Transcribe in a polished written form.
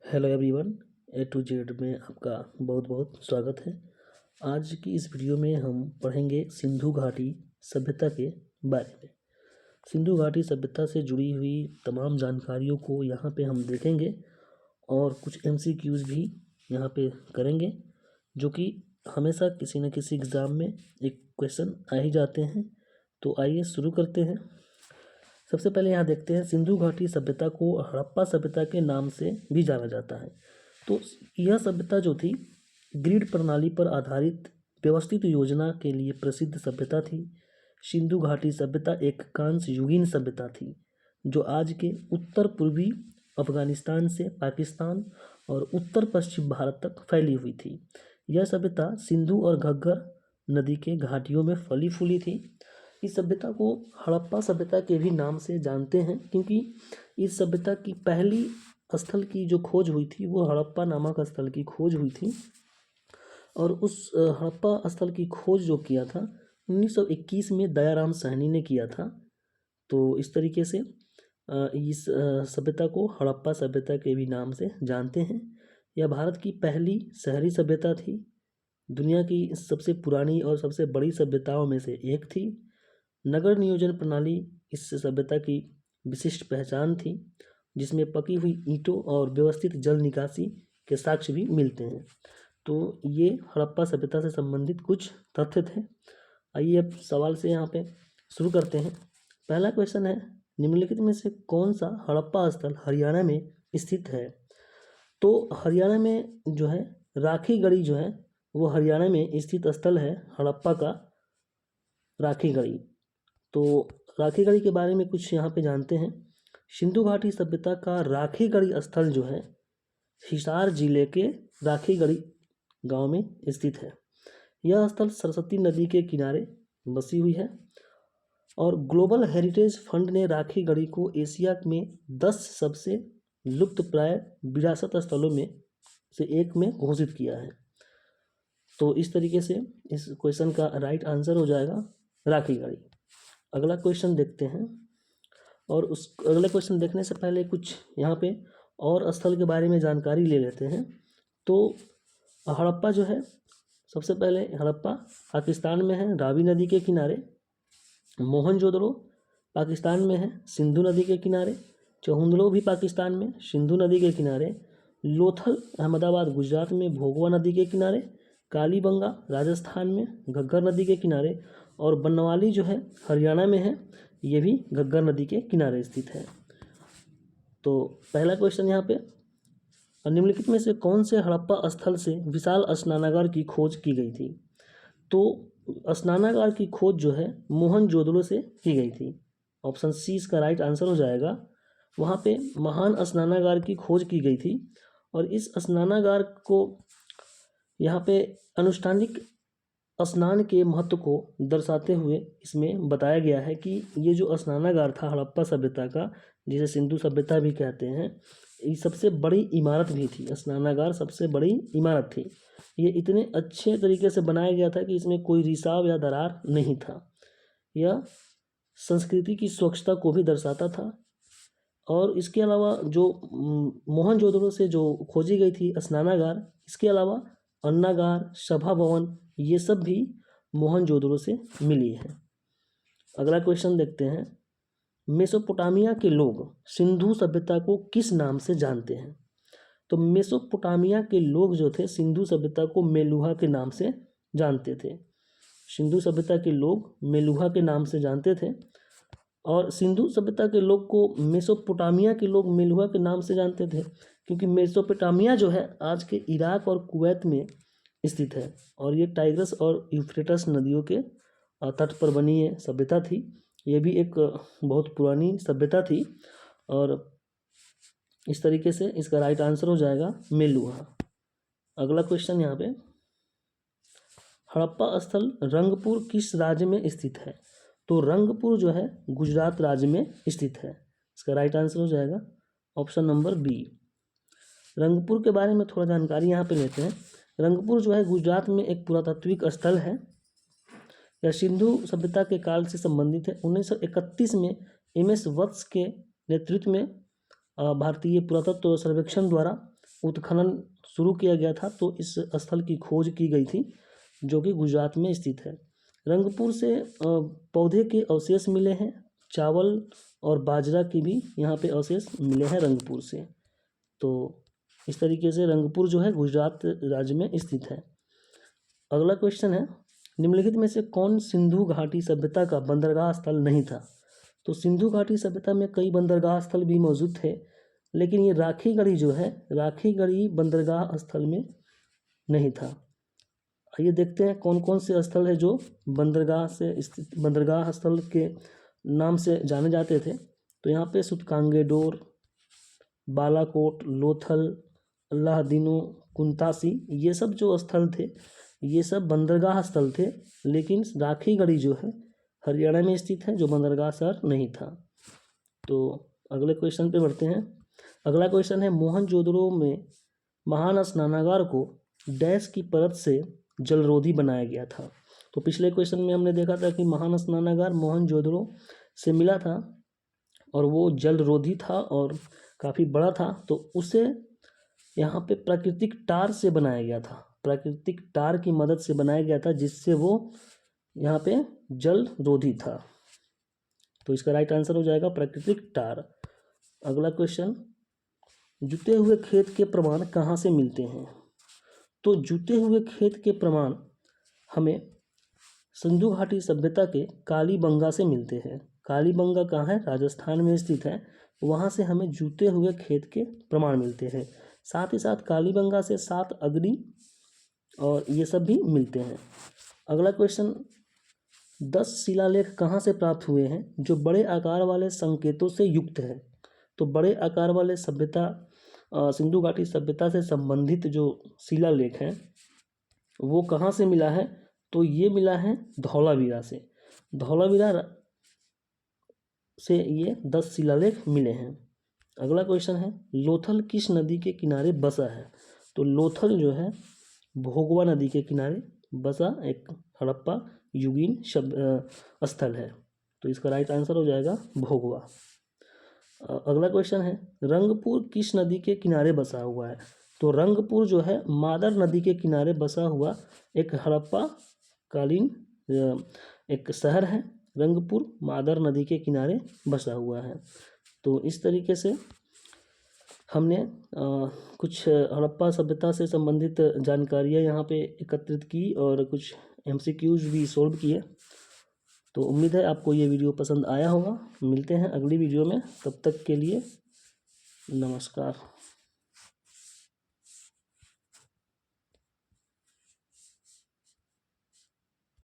Hello everyone, A to Z में आपका बहुत बहुत स्वागत है। आज की इस वीडियो में हम पढ़ेंगे सिंधु घाटी सभ्यता के बारे में। सिंधु घाटी सभ्यता से जुड़ी हुई तमाम जानकारियों को यहाँ पे हम देखेंगे और कुछ एमसीक्यूज भी यहाँ पे करेंगे, जो कि हमेशा किसी न किसी एग्ज़ाम में एक क्वेश्चन आ ही जाते हैं। तो आइए शुरू करते हैं। सबसे पहले यहाँ देखते हैं, सिंधु घाटी सभ्यता को हड़प्पा सभ्यता के नाम से भी जाना जाता है। तो यह सभ्यता जो थी, ग्रिड प्रणाली पर आधारित व्यवस्थित योजना के लिए प्रसिद्ध सभ्यता थी। सिंधु घाटी सभ्यता एक कांस्य युगीन सभ्यता थी, जो आज के उत्तर पूर्वी अफगानिस्तान से पाकिस्तान और उत्तर पश्चिम भारत तक फैली हुई थी। यह सभ्यता सिंधु और घग्गर नदी के घाटियों में फली फूली थी। इस सभ्यता को हड़प्पा सभ्यता के भी नाम से जानते हैं, क्योंकि इस सभ्यता की पहली स्थल की जो खोज हुई थी वो हड़प्पा नामक स्थल की खोज हुई थी। और उस हड़प्पा स्थल की खोज जो किया था 1921 में दयाराम साहनी ने किया था। तो इस तरीके से इस सभ्यता को हड़प्पा सभ्यता के भी नाम से जानते हैं। यह भारत की पहली शहरी सभ्यता थी, दुनिया की सबसे पुरानी और सबसे बड़ी सभ्यताओं में से एक थी। नगर नियोजन प्रणाली इस सभ्यता की विशिष्ट पहचान थी, जिसमें पकी हुई ईंटों और व्यवस्थित जल निकासी के साक्ष्य भी मिलते हैं। तो ये हड़प्पा सभ्यता से संबंधित कुछ तथ्य थे। आइए अब सवाल से यहाँ पे शुरू करते हैं। पहला क्वेश्चन है, निम्नलिखित में से कौन सा हड़प्पा स्थल हरियाणा में स्थित है? तो हरियाणा में जो है राखी गढ़ी जो है वो हरियाणा में स्थित स्थल है, हड़प्पा का राखी गढ़ी। तो राखी गढ़ी के बारे में कुछ यहाँ पे जानते हैं। सिंधु घाटी सभ्यता का राखी गढ़ी स्थल जो है हिसार जिले के राखी गढ़ी गांव में स्थित है। यह स्थल सरस्वती नदी के किनारे बसी हुई है और ग्लोबल हेरिटेज फंड ने राखी गढ़ी को एशिया में 10 सबसे लुप्तप्राय विरासत स्थलों में से एक में घोषित किया है। तो इस तरीके से इस क्वेश्चन का राइट आंसर हो जाएगा राखी गढ़ी। अगला क्वेश्चन देखते हैं, और उस अगले क्वेश्चन देखने से पहले कुछ यहाँ पे और स्थल के बारे में जानकारी ले लेते हैं। तो हड़प्पा जो है, सबसे पहले हड़प्पा पाकिस्तान में है, रावी नदी के किनारे। मोहनजोदड़ो पाकिस्तान में है, सिंधु नदी के किनारे। चहुंदड़ो भी पाकिस्तान में, सिंधु नदी के किनारे। लोथल अहमदाबाद गुजरात में, भोगवा नदी के किनारे। कालीबंगा राजस्थान में, घग्गर नदी के किनारे। और बनवाली जो है हरियाणा में है, ये भी घग्गर नदी के किनारे स्थित है। तो पहला क्वेश्चन यहाँ पे, निम्नलिखित में से कौन से हड़प्पा स्थल से विशाल स्नानागार की खोज की गई थी? तो स्नानागार की खोज जो है मोहनजोदड़ो से की गई थी। ऑप्शन सी इसका राइट आंसर हो जाएगा। वहाँ पे महान स्नानागार की खोज की गई थी, और इस स्नानागार को यहाँ पे अनुष्ठानिक स्नान के महत्व को दर्शाते हुए इसमें बताया गया है कि ये जो स्नानागार था हड़प्पा सभ्यता का, जिसे सिंधु सभ्यता भी कहते हैं, ये सबसे बड़ी इमारत भी थी। स्नानागार सबसे बड़ी इमारत थी। ये इतने अच्छे तरीके से बनाया गया था कि इसमें कोई रिसाव या दरार नहीं था। यह संस्कृति की स्वच्छता को भी दर्शाता था। और इसके अलावा जो मोहनजोदड़ो से जो खोजी गई थी स्नानागार, इसके अलावा अन्नागार, सभा भवन, ये सब भी मोहनजोदड़ो से मिली है। अगला क्वेश्चन देखते हैं, मेसोपोटामिया के लोग सिंधु सभ्यता को किस नाम से जानते हैं? तो मेसोपोटामिया के लोग जो थे सिंधु सभ्यता को मेलुहा के नाम से जानते थे। सिंधु सभ्यता के लोग मेलुहा के नाम से जानते थे, और सिंधु सभ्यता के लोग को मेसोपोटामिया के लोग मेलुहा के नाम से जानते थे, क्योंकि मेसोपोटामिया जो है आज के इराक और कुवैत में स्थित है, और ये टाइग्रस और यूफ्रेटस नदियों के तट पर बनी ये सभ्यता थी। ये भी एक बहुत पुरानी सभ्यता थी, और इस तरीके से इसका राइट आंसर हो जाएगा मेलुहा। अगला क्वेश्चन यहाँ पे, हड़प्पा स्थल रंगपुर किस राज्य में स्थित है? तो रंगपुर जो है गुजरात राज्य में स्थित है। इसका राइट आंसर हो जाएगा ऑप्शन नंबर बी। रंगपुर के बारे में थोड़ा जानकारी यहाँ पे लेते हैं। रंगपुर जो है गुजरात में एक पुरातात्विक स्थल है। यह सिंधु सभ्यता के काल से संबंधित है। 1931 में एम एस वत्स के नेतृत्व में भारतीय पुरातत्व सर्वेक्षण द्वारा उत्खनन शुरू किया गया था, तो इस स्थल की खोज की गई थी जो कि गुजरात में स्थित है। रंगपुर से पौधे के अवशेष मिले हैं, चावल और बाजरा के भी यहाँ पे अवशेष मिले हैं रंगपुर से। तो इस तरीके से रंगपुर जो है गुजरात राज्य में स्थित है। अगला क्वेश्चन है, निम्नलिखित में से कौन सिंधु घाटी सभ्यता का बंदरगाह स्थल नहीं था? तो सिंधु घाटी सभ्यता में कई बंदरगाह स्थल भी मौजूद थे, लेकिन ये राखीगढ़ी जो है, राखीगढ़ी बंदरगाह स्थल में नहीं था। आइए देखते हैं कौन कौन से स्थल है जो बंदरगाह से स्थित बंदरगाह स्थल के नाम से जाने जाते थे। तो यहाँ पे सूतकांगेडोर, बालाकोट, लोथल, अल्लाहदीनो, कुंतासी, ये सब जो स्थल थे ये सब बंदरगाह स्थल थे, लेकिन राखीगढ़ी जो है हरियाणा में स्थित है, जो बंदरगाह शहर नहीं था। तो अगले क्वेश्चन पे बढ़ते हैं। अगला क्वेश्चन है, मोहनजोदड़ो में महान स्नानागार को डैश की परत से जलरोधी बनाया गया था। तो पिछले क्वेश्चन में हमने देखा था कि महान स्नानागार मोहनजोदड़ो से मिला था और वो जलरोधी था और काफ़ी बड़ा था, तो उसे यहाँ पे प्राकृतिक टार से बनाया गया था, प्राकृतिक टार की मदद से बनाया गया था, जिससे वो यहाँ पे जलरोधी था। तो इसका राइट आंसर हो जाएगा प्राकृतिक टार। अगला क्वेश्चन, जुते हुए खेत के प्रमाण कहाँ से मिलते हैं? तो जुते हुए खेत के प्रमाण हमें सिंधु घाटी सभ्यता के कालीबंगा से मिलते हैं। कालीबंगा कहाँ है? राजस्थान में स्थित है। वहाँ से हमें जुते हुए खेत के प्रमाण मिलते हैं। साथ ही साथ कालीबंगा से 7 अग्नि और ये सब भी मिलते हैं। अगला क्वेश्चन, 10 शिलालेख कहाँ से प्राप्त हुए हैं जो बड़े आकार वाले संकेतों से युक्त है? तो बड़े आकार वाले सभ्यता सिंधु घाटी सभ्यता से संबंधित जो शिलालेख हैं वो कहाँ से मिला है? तो ये मिला है धौलावीरा से। धौलावीरा से ये 10 शिलालेख मिले हैं। अगला क्वेश्चन है, लोथल किस नदी के किनारे बसा है? तो लोथल जो है भोगवा नदी के किनारे बसा एक हड़प्पा युगीन स्थल है। तो इसका राइट आंसर हो जाएगा भोगवा। अगला क्वेश्चन है, रंगपुर किस नदी के किनारे बसा हुआ है? तो रंगपुर जो है मादर नदी के किनारे बसा हुआ एक हड़प्पा कालीन एक शहर है। रंगपुर मादर नदी के किनारे बसा हुआ है। तो इस तरीके से हमने कुछ हड़प्पा सभ्यता से संबंधित जानकारियाँ यहाँ पे एकत्रित की और कुछ MCQs भी सॉल्व किए। तो उम्मीद है आपको ये वीडियो पसंद आया होगा। मिलते हैं अगली वीडियो में, तब तक के लिए नमस्कार।